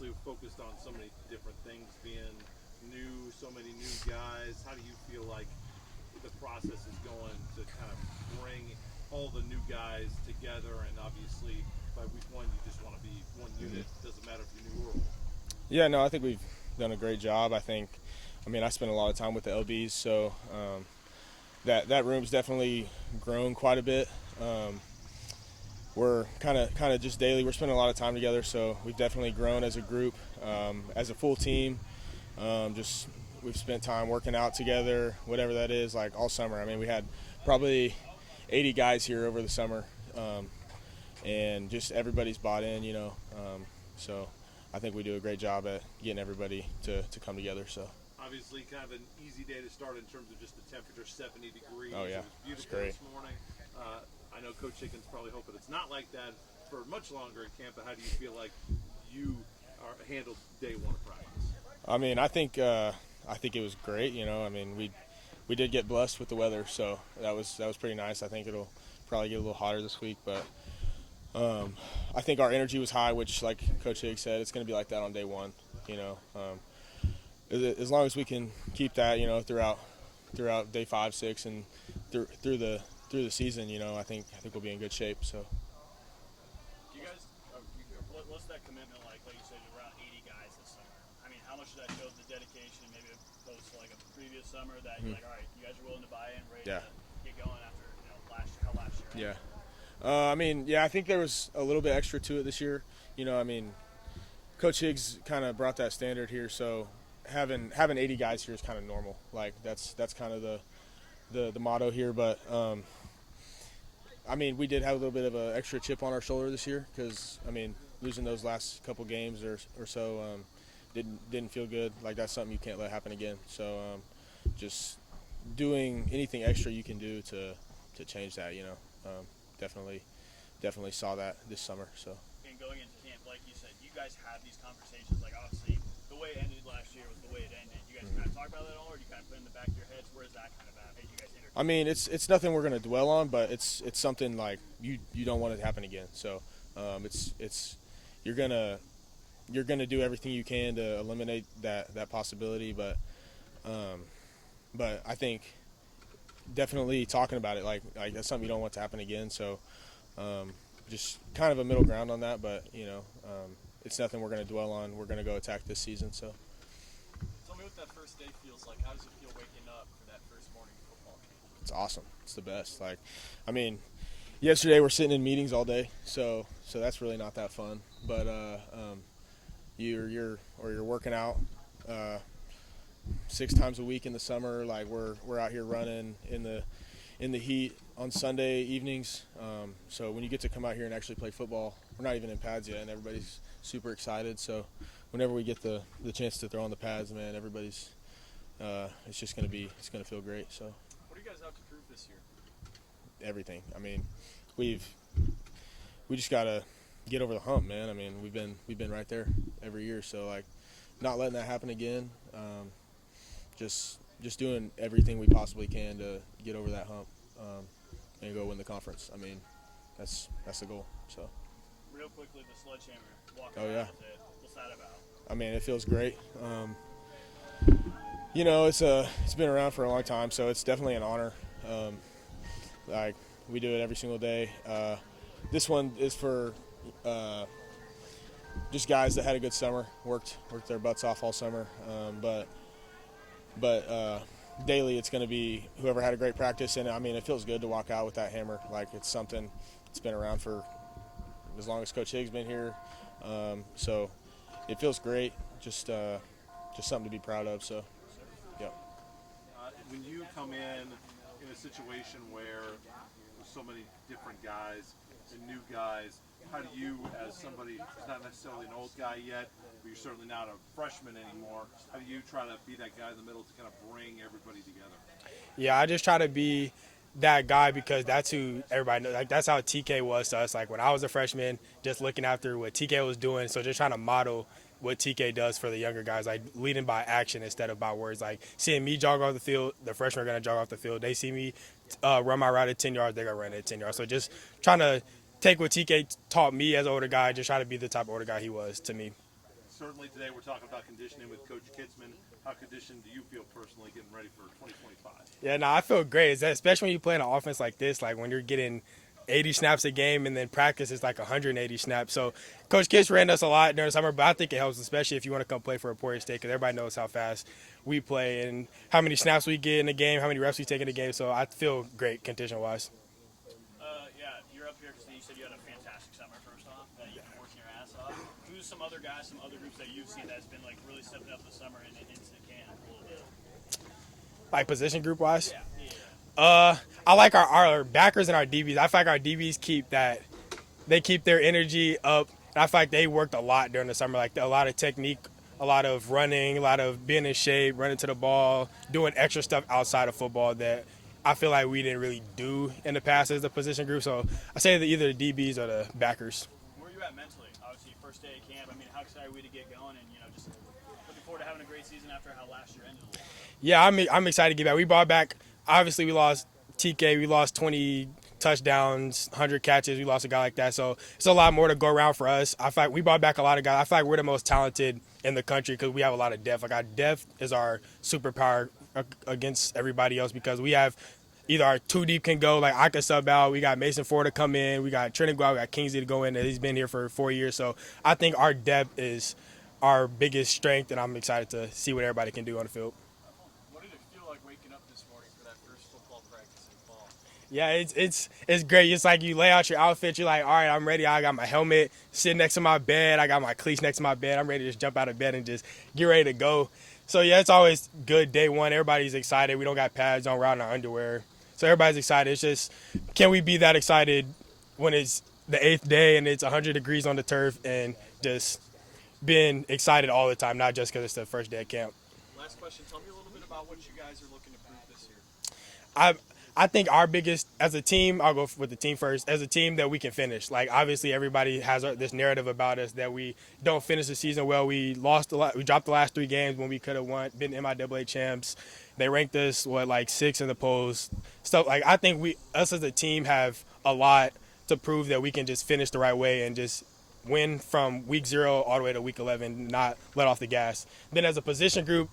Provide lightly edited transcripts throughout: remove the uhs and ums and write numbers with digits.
obviously focused on so many different things, being new, so many new guys. How do you feel like the process is going to kind of bring all the new guys together? And obviously, by week one, you just want to be one unit. Doesn't matter if you're new or old. Yeah, no, I think we've done a great job. I spent a lot of time with the LBs, so that room's definitely grown quite a bit. We're kind of just daily. We're spending a lot of time together, so we've definitely grown as a group, as a full team. We've spent time working out together, whatever that is, like all summer. I mean, we had probably 80 guys here over the summer, and just everybody's bought in, so I think we do a great job at getting everybody to come together. So obviously, kind of an easy day to start in terms of just the temperature, 70 degrees. Oh yeah, it was beautiful great. This morning. I know Coach Higgins probably hoping it's not like that for much longer in camp. But how do you feel like you handled day one of practice? I mean, I think it was great. I mean, we did get blessed with the weather, so that was pretty nice. I think it'll probably get a little hotter this week, but I think our energy was high, which, like Coach Higgs said, it's going to be like that on day one. As long as we can keep that, throughout day 5, 6, and through the season, I think we'll be in good shape. So. Do you guys, what's that commitment like? Like you said, you're around 80 guys this summer. I mean, how much does that show the dedication, maybe opposed to like a previous summer that you're like, all right, you guys are willing to buy in, ready to get going after last year? Yeah. I think there was a little bit extra to it this year. Coach Higgs kind of brought that standard here, so having 80 guys here is kind of normal. Like that's kind of the motto here. But we did have a little bit of an extra chip on our shoulder this year because losing those last couple games or so didn't feel good. Like that's something you can't let happen again. So just doing anything extra you can do to change that. Definitely saw that this summer. So. And going into camp, like you said, you guys have these conversations. Like obviously, the way it ended last year was the way it ended. You guys kind of talk about that at all, or do you kind of put it in the back of your heads? Where is that kind of at? Hey, you guys It's nothing we're going to dwell on, but it's something like you don't want it to happen again. So you're gonna do everything you can to eliminate that possibility. But I think definitely talking about it like that's something you don't want to happen again. So just kind of a middle ground on that, but it's nothing we're going to dwell on. We're going to go attack this season. So. Tell me what that first day feels like. How does it feel waking up for that first morning of football? It's awesome. It's the best. Yesterday we're sitting in meetings all day, so that's really not that fun. But you're working out 6 times a week in the summer. Like we're out here running in the heat on Sunday evenings. So when you get to come out here and actually play football, we're not even in pads yet, and everybody's super excited. So whenever we get the chance to throw on the pads, man, everybody's it's going to feel great. So what do you guys have to prove this year? Everything. We just got to get over the hump, man. We've been right there every year. So not letting that happen again. Just doing everything we possibly can to get over that hump and go win the conference. That's the goal. So. Real quickly, the sledgehammer walk. Oh yeah. What's that about? It feels great. It's been around for a long time, so it's definitely an honor. We do it every single day. This one is for just guys that had a good summer, worked their butts off all summer. But daily it's going to be whoever had a great practice, and it feels good to walk out with that hammer. It's something that's been around for as long as Coach Higgs been here. So it feels great. Just something to be proud of. So, yeah. When you come in a situation where there's so many different guys and new guys, how do you, as somebody who's not necessarily an old guy yet, but you're certainly not a freshman anymore, how do you try to be that guy in the middle to kind of bring everybody together? Yeah, I just try to be that guy because that's who everybody knows. That's how TK was to us. When I was a freshman, just looking after what TK was doing, so just trying to model what TK does for the younger guys, leading by action instead of by words. Seeing me jog off the field, the freshmen are going to jog off the field. They see me run my route at 10 yards, they're going to run it at 10 yards. So just trying to take what TK taught me as an older guy, just try to be the type of older guy he was to me. certainly today we're talking about conditioning with Coach Kitzman. How conditioned do you feel personally getting ready for 2025? Yeah, no, I feel great. Especially when you play an offense like this, like when you're getting 80 snaps a game and then practice is like 180 snaps. So Coach Kitz ran us a lot during the summer, but I think it helps, especially if you want to come play for Emporia State, because everybody knows how fast we play and how many snaps we get in a game, how many reps we take in a game. So I feel great condition-wise. Yeah, you're up here because you said you had a fantastic summer, first off, that you've been working your ass off. Who's some other guys, some other groups that you've seen that's been like really stepping up this summer and into the camp a little bit? Like position group-wise? Yeah. I like our backers and our DBs. I feel like our DBs keep their energy up. And I feel like they worked a lot during the summer, like a lot of technique, a lot of running, a lot of being in shape, running to the ball, doing extra stuff outside of football that I feel like we didn't really do in the past as a position group. So I say that either the DBs or the backers. Where are you at mentally? Obviously, first day of camp. I mean, how excited are we to get going and, just looking forward to having a great season after how last year ended a little bit? Yeah, I'm excited to get back. We brought back, obviously we lost TK, we lost 20 touchdowns, 100 catches, we lost a guy like that. So it's a lot more to go around for us. I feel like we brought back a lot of guys. I feel like we're the most talented in the country because we have a lot of depth. Like our depth is our superpower against everybody else because we have either our two deep can go, like I can sub out. We got Mason Ford to come in. We got Trenton go out. We got Kingsley to go in. And he's been here for 4 years. So I think our depth is our biggest strength, and I'm excited to see what everybody can do on the field. What did it feel like waking up this morning for that first football practice in fall? Yeah, it's great. It's like you lay out your outfit. You're like, all right, I'm ready. I got my helmet sitting next to my bed. I got my cleats next to my bed. I'm ready to just jump out of bed and just get ready to go. So, yeah, it's always good day one. Everybody's excited. We don't got pads on. We're out in our underwear. So everybody's excited. It's just, can we be that excited when it's the 8th day and it's 100 degrees on the turf and just being excited all the time, not just because it's the first day of camp. Last question. Tell me a little bit about what you guys are looking to prove this year. I think our biggest, as a team, I'll go with the team first, as a team that we can finish. Like, obviously, everybody has this narrative about us that we don't finish the season well. We lost a lot. We dropped the last 3 games when we could have been MIAA champs. They ranked us, 6th in the polls. Stuff like, I think us as a team have a lot to prove that we can just finish the right way and just win from week 0 all the way to week 11, not let off the gas. Then as a position group,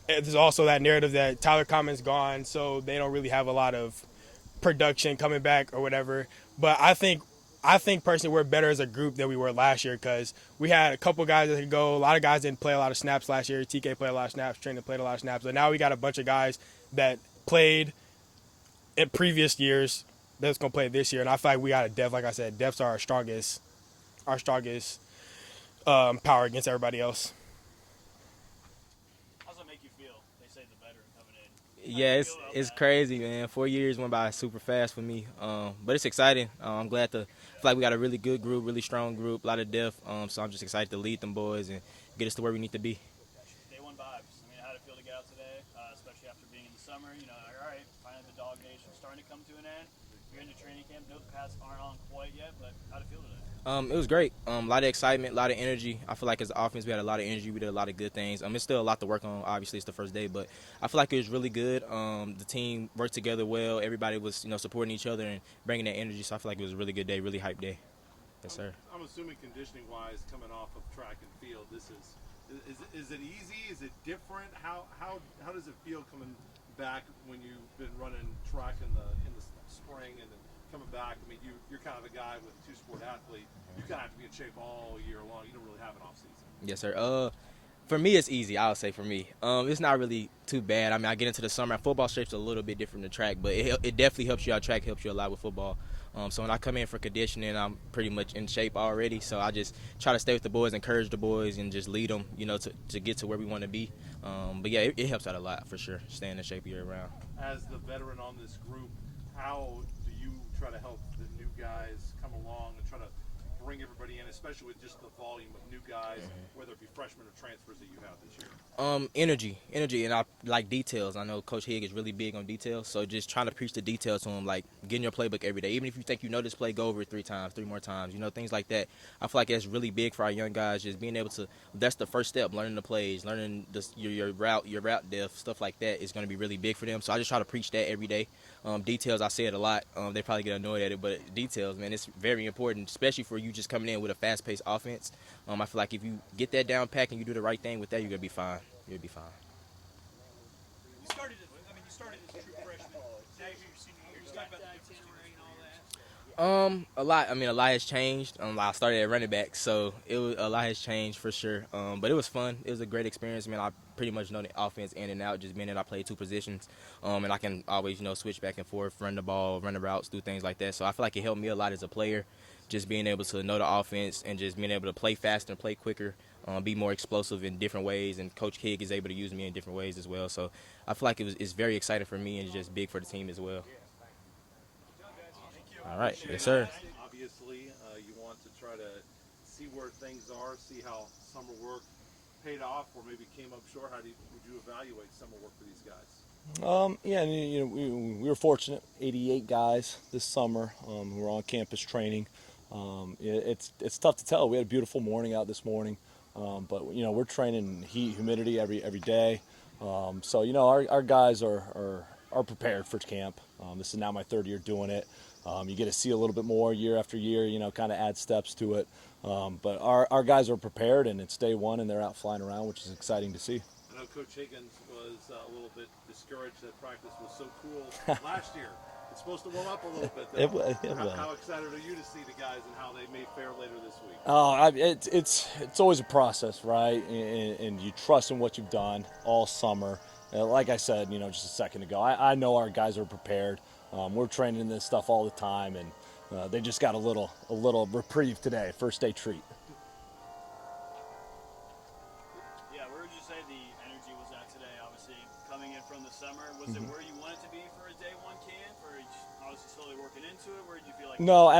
there's also that narrative that Tyler Common's gone, so they don't really have a lot of production coming back or whatever. But I think personally we're better as a group than we were last year because we had a couple guys that could go. A lot of guys didn't play a lot of snaps last year. TK played a lot of snaps. Trenton played a lot of snaps. But now we got a bunch of guys that played in previous years that's going to play this year. And I feel like we got a depth. Like I said, depth's our strongest power against everybody else. How does that make you feel? They say the veteran coming in. Yeah, it's crazy, man. 4 years went by super fast for me, but it's exciting. I'm glad to feel like we got a really good group, really strong group, a lot of depth. So I'm just excited to lead them boys and get us to where we need to be. Day one vibes. I mean, how did it feel to get out today, especially after being in the summer? Like, all right, finally the dog days are starting to come to an end. You're into training camp. No, the pads aren't on quite yet, but how did it feel today? It was great. A lot of excitement, a lot of energy. I feel like as an offense, we had a lot of energy. We did a lot of good things. It's still a lot to work on. Obviously, it's the first day, but I feel like it was really good. The team worked together well. Everybody was, supporting each other and bringing that energy. So I feel like it was a really good day, really hype day. Yes, sir. I'm assuming conditioning-wise, coming off of track and field, is it easy? Is it different? How does it feel coming back when you've been running track in the spring and then coming back? I mean, you're kind of a guy with a 2-sport athlete. You kind of have to be in shape all year long. You don't really have an off season. Yes, sir. For me, it's easy. I would say for me, it's not really too bad. I mean, I get into the summer. Football shape's a little bit different than track, but it definitely helps you out. Track helps you a lot with football. So when I come in for conditioning, I'm pretty much in shape already. So I just try to stay with the boys, encourage the boys, and just lead them, to get to where we want to be. But yeah, it helps out a lot for sure, staying in shape year round. As the veteran on this group, how do you try to help the new guys come along and try to bring everybody in, especially with just the volume of new guys, whether it be freshmen or transfers that you have this year? Energy, and I like details. I know Coach Higgins is really big on details, so just trying to preach the details to him, like getting your playbook every day. Even if you think you know this play, go over it 3 more times, things like that. I feel like that's really big for our young guys, just being able to, that's the first step, learning the plays, learning your route depth, stuff like that is going to be really big for them. So I just try to preach that every day. Details, I say it a lot. They probably get annoyed at it, but details, man, it's very important, especially for you you just coming in with a fast-paced offense. I feel like if you get that down pack and you do the right thing with that, you're gonna be fine. You'll be fine. You started as a true freshman. Now you're your senior year. Just talk about the difference between all that. A lot. I mean, a lot has changed. I started at running back, so a lot has changed for sure. But it was fun. It was a great experience. I mean, I pretty much know the offense in and out, just being that I played two positions. And I can always, switch back and forth, run the ball, run the routes, do things like that. So I feel like it helped me a lot as a player, just being able to know the offense and just being able to play faster and play quicker, be more explosive in different ways. And Coach Higg is able to use me in different ways as well. So I feel like it's very exciting for me and just big for the team as well. All right. Yes, sir. Obviously, you want to try to see where things are, see how summer work paid off, or maybe came up short. How would you evaluate summer work for these guys? Yeah, and, we were fortunate. 88 guys this summer who were on campus training. It's tough to tell. We had a beautiful morning out this morning, but we're training heat, humidity every day. So our guys are prepared for camp. This is now my third year doing it. You get to see a little bit more year after year, kind of add steps to it. But our guys are prepared, and it's day one, and they're out flying around, which is exciting to see. I know Coach Higgins was a little bit discouraged that practice was so cool last year. It's supposed to warm up a little bit, though. How excited are you to see the guys and how they may fare later this week? It's always a process, right? And you trust in what you've done all summer. Like I said, just a second ago, I know our guys are prepared. We're training this stuff all the time, and they just got a little reprieve today, first day treat. Yeah, where would you say the energy was at today? Obviously, coming in from the summer, was it where you wanted to be for a day one camp, or obviously slowly working into it? Where did you feel like? No,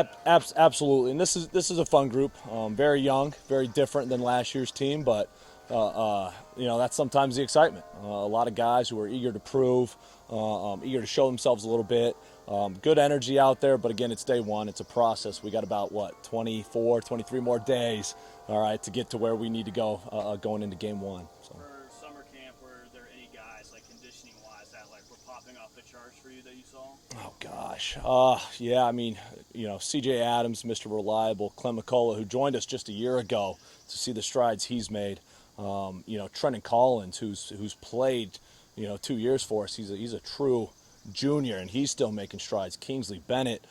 absolutely. And this is a fun group. Very young, very different than last year's team, but that's sometimes the excitement. A lot of guys who are eager to prove, eager to show themselves a little bit. Good energy out there, but again, it's day one. It's a process. We got about 23 more days, all right, to get to where we need to go going into game one. So. For summer camp, were there any guys, like conditioning-wise, that were popping off the charts for you that you saw? Oh gosh, yeah. I mean, C.J. Adams, Mr. Reliable, Clem McCullough, who joined us just a year ago, to see the strides he's made. Trenton Collins, who's played, 2 years for us. He's a true junior, and he's still making strides. Kingsley, Bennett,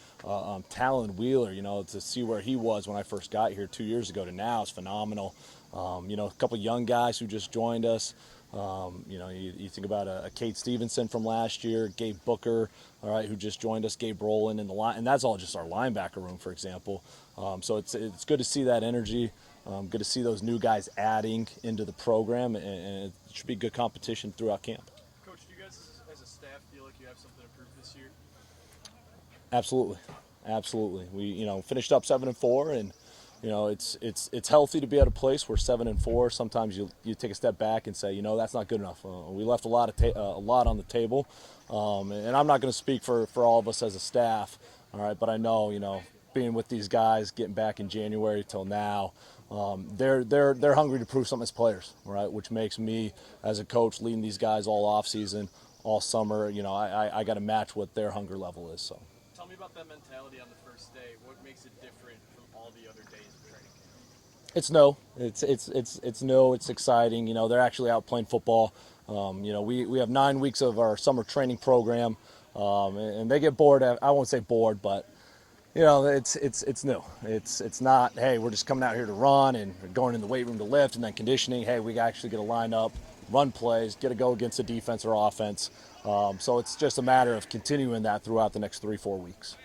Talon Wheeler, to see where he was when I first got here 2 years ago to now is phenomenal. A couple young guys who just joined us. You think about a Kate Stevenson from last year, Gabe Booker, all right, who just joined us, Gabe Rowland in the line, and that's all just our linebacker room, for example. So it's good to see that energy. Good to see those new guys adding into the program, and it should be good competition throughout camp. Coach, do you guys as a staff feel like you have something to prove this year? Absolutely. We finished up 7-4, and it's healthy to be at a place where 7-4. Sometimes you take a step back and say, that's not good enough. We left a lot on the table, and I'm not going to speak for all of us as a staff, all right. But I know, being with these guys, getting back in January till now, they're hungry to prove something as players, right? Which makes me, as a coach, leading these guys all off season, all summer. I got to match what their hunger level is. So. Tell me about that mentality on the first day. What makes it different from all the other days of training camp? It's new. It's new. It's exciting. They're actually out playing football. We have 9 weeks of our summer training program, and they get bored. I won't say bored, but it's new. It's not, hey, we're just coming out here to run and going in the weight room to lift and then conditioning. Hey, we actually get to line up, run plays, get to go against the defense or offense. So it's just a matter of continuing that throughout the next 3-4 weeks.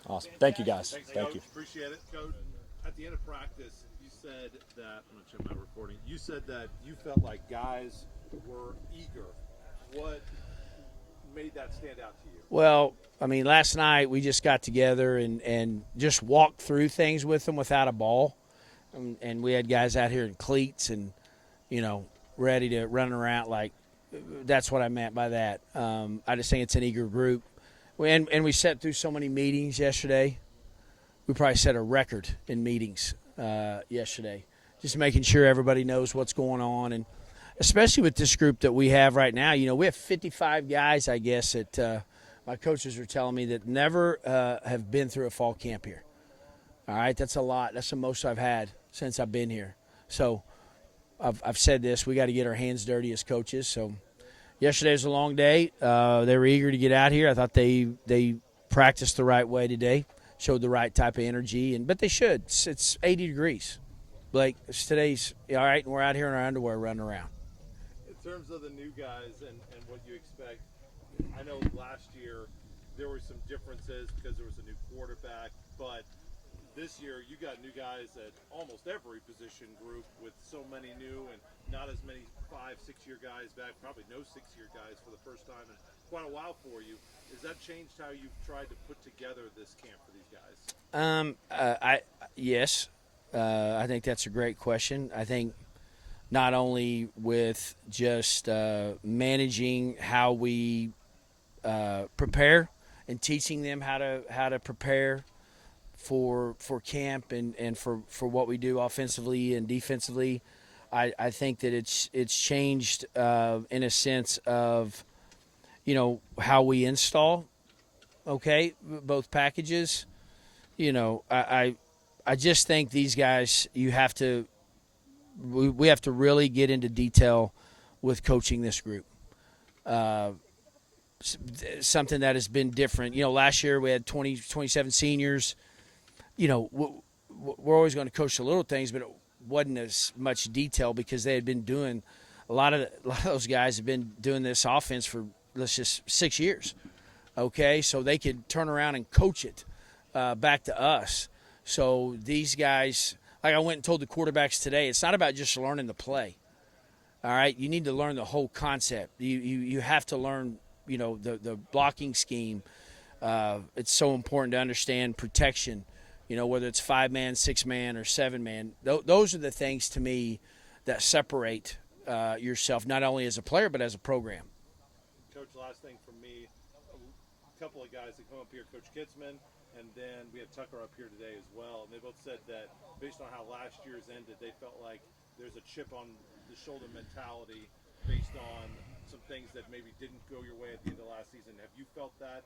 Awesome. Thank you, guys. Thanks, Thank Coach. you. Appreciate it, Coach. At the end of practice, you said that, I'm going to check my recording. You said that you felt like guys were eager. What made that stand out to you? Well, last night we just got together and just walked through things with them without a ball. And we had guys out here in cleats and, ready to run around. That's what I meant by that. I just think it's an eager group. And we sat through so many meetings yesterday. We probably set a record in meetings yesterday, just making sure everybody knows what's going on. And especially with this group that we have right now, we have 55 guys, I guess, that my coaches were telling me that never have been through a fall camp here. All right, that's a lot. That's the most I've had since I've been here. So I've said this, we got to get our hands dirty as coaches. So yesterday was a long day. They were eager to get out here. I thought they practiced the right way today, showed the right type of energy, but they should. It's 80 degrees. Blake, today's all right, and we're out here in our underwear running around. In terms of the new guys and what you expect, I know last year there were some differences because there was a new quarterback, but this year you got new guys at almost every position group with so many new and not as many 5-6 year guys back, probably no 6-year guys for the first time in quite a while for you. Has that changed how you've tried to put together this camp for these guys? Yes. I think that's a great question. I think not only with just managing how we prepare and teaching them how to prepare for camp and for what we do offensively and defensively. I think that it's changed in a sense of, how we install, both packages. I just think these guys, we have to really get into detail with coaching this group. Something that has been different. Last year we had 27 seniors. We're always going to coach the little things, but it wasn't as much detail because they had been doing a lot of those guys have been doing this offense for, let's just 6 years. So they could turn around and coach it back to us. So these guys, like I went and told the quarterbacks today, it's not about just learning the play. All right, you need to learn the whole concept. You have to learn, the blocking scheme. It's so important to understand protection. Whether it's 5-man, 6-man, or 7-man. Those are the things to me that separate yourself not only as a player but as a program. Coach, last thing from me, a couple of guys that come up here, Coach Kitzman, and then we had Tucker up here today as well, and they both said that based on how last year's ended, they felt like there's a chip on the shoulder mentality based on some things that maybe didn't go your way at the end of last season. Have you felt that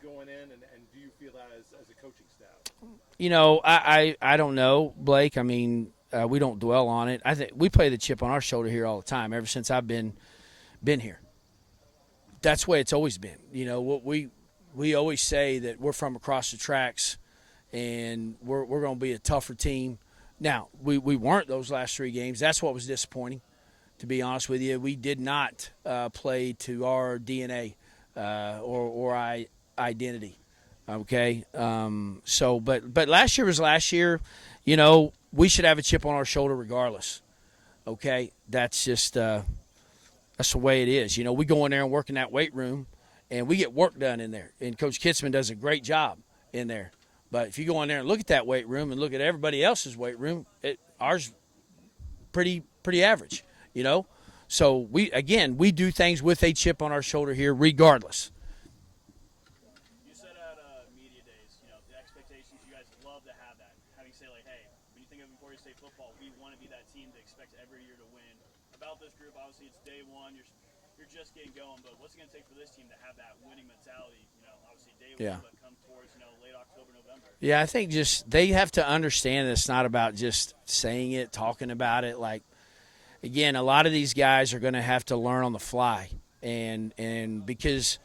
going in, and do you feel that as a coaching staff? I don't know, Blake. I mean, we don't dwell on it. I think we play the chip on our shoulder here all the time ever since I've been here. That's the way it's always been. What we always say that we're from across the tracks, and we're going to be a tougher team. Now, we weren't those last 3 games. That's what was disappointing, to be honest with you. We did not play to our DNA or identity. But last year was last year. We should have a chip on our shoulder regardless. That's just that's the way it is. We go in there and work in that weight room, and we get work done in there. And Coach Kitzman does a great job in there. But if you go in there and look at that weight room and look at everybody else's weight room, ours pretty average. So we do things with a chip on our shoulder here regardless. You said at media days, the expectations, you guys love to have that. Having say hey, when you think of Emporia State football, we want to be that team that expects every year to win. About this group, obviously it's day one. You're just getting going, but what's it going to take for this team to have that winning mentality? Obviously day one, but come towards late October, November. Yeah, I think just they have to understand it's not about just saying it, talking about it. Like, again, a lot of these guys are going to have to learn on the fly, and because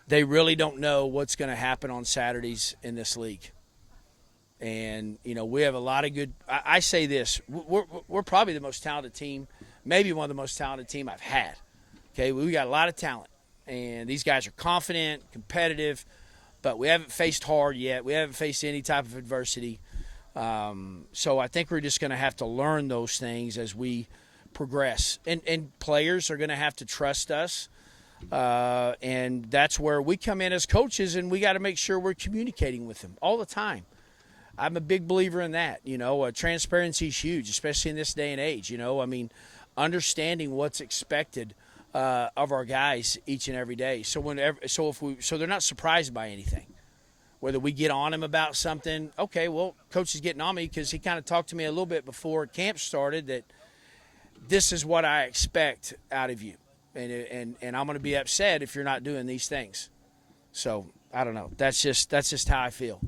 they really don't know what's going to happen on Saturdays in this league. And we have a lot of good. I say this: we're probably the most talented team, maybe one of the most talented team I've had. We got a lot of talent, and these guys are confident, competitive, but we haven't faced hard yet. We haven't faced any type of adversity. So I think we're just going to have to learn those things as we progress. And players are going to have to trust us. And that's where we come in as coaches, and we got to make sure we're communicating with them all the time. I'm a big believer in that. Transparency is huge, especially in this day and age. Understanding what's expected of our guys each and every day. So they're not surprised by anything. Whether we get on them about something, coach is getting on me because he kind of talked to me a little bit before camp started that this is what I expect out of you, and I'm going to be upset if you're not doing these things. So I don't know. That's just how I feel.